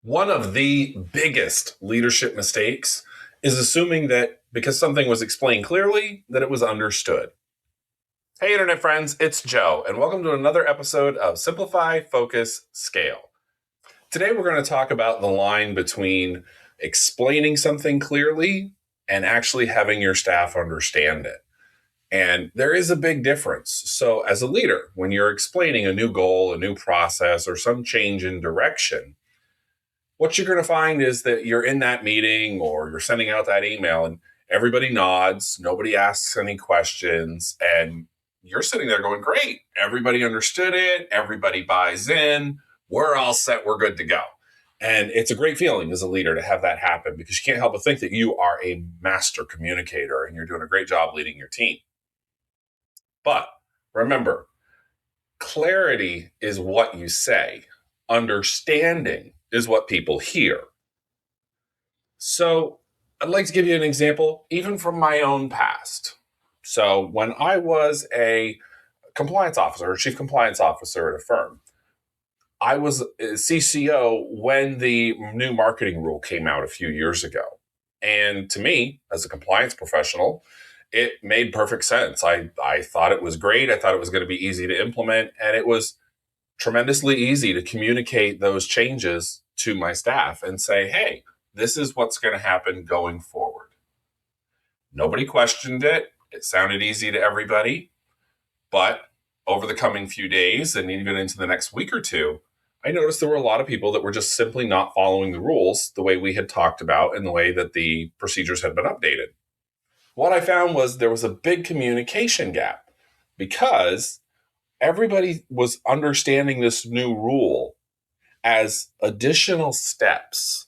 One of the biggest leadership mistakes is assuming that because something was explained clearly, that it was understood. Hey, Internet friends, it's Joe, and welcome to another episode of Simplify, Focus, Scale. Today, we're going to talk about the line between explaining something clearly and actually having your staff understand it. And there is a big difference. So, as a leader, when you're explaining a new goal, a new process, or some change in direction, what you're going to find is that you're in that meeting or you're sending out that email and everybody nods, nobody asks any questions, and you're sitting there going, great, everybody understood it, everybody buys in, we're all set, we're good to go. And it's a great feeling as a leader to have that happen because you can't help but think that you are a master communicator and you're doing a great job leading your team. But remember, clarity is what you say. Understanding is what people hear. So I'd like to give you an example, even from my own past. So when I was a compliance officer, or chief compliance officer at a firm, I was a CCO when the new marketing rule came out a few years ago. And to me, as a compliance professional, it made perfect sense. I thought it was great. I thought it was going to be easy to implement. And it was tremendously easy to communicate those changes to my staff and say, hey, this is what's going to happen going forward. Nobody questioned it. It sounded easy to everybody. But over the coming few days and even into the next week or two, I noticed there were a lot of people that were just simply not following the rules the way we had talked about and the way that the procedures had been updated. What I found was there was a big communication gap because everybody was understanding this new rule as additional steps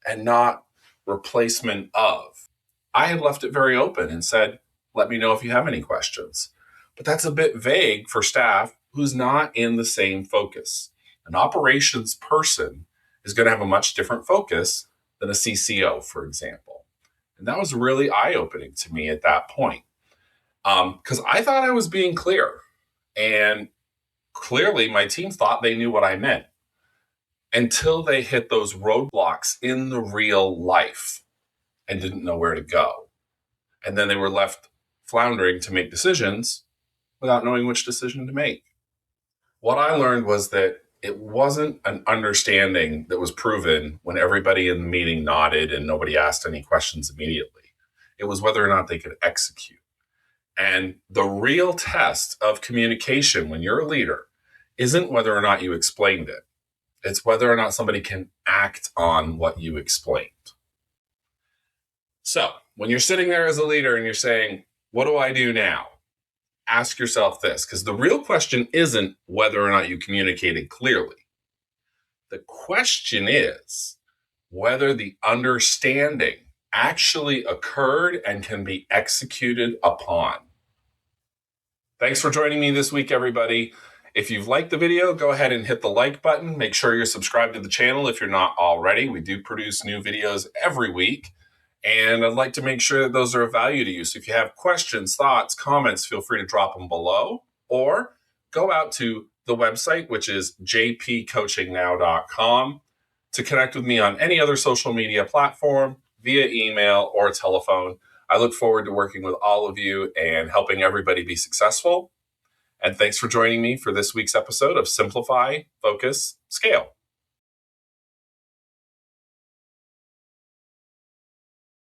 and not replacement of. I had left it very open and said, let me know if you have any questions. But that's a bit vague for staff who's not in the same focus. An operations person is going to have a much different focus than a CCO, for example. And that was really eye-opening to me at that point. Because I thought I was being clear. And clearly, my team thought they knew what I meant until they hit those roadblocks in the real life and didn't know where to go. And then they were left floundering to make decisions without knowing which decision to make. What I learned was that it wasn't an understanding that was proven when everybody in the meeting nodded and nobody asked any questions immediately. It was whether or not they could execute. And the real test of communication when you're a leader isn't whether or not you explained it. It's whether or not somebody can act on what you explained. So when you're sitting there as a leader and you're saying, what do I do now? Ask yourself this, because the real question isn't whether or not you communicated clearly. The question is whether the understanding actually occurred and can be executed upon. Thanks for joining me this week, everybody. If you've liked the video, go ahead and hit the like button. Make sure you're subscribed to the channel if you're not already. We do produce new videos every week, and I'd like to make sure that those are of value to you. So if you have questions, thoughts, comments, feel free to drop them below, or go out to the website, which is jpcoachingnow.com, to connect with me on any other social media platform, via email or telephone. I look forward to working with all of you and helping everybody be successful. And thanks for joining me for this week's episode of Simplify, Focus, Scale.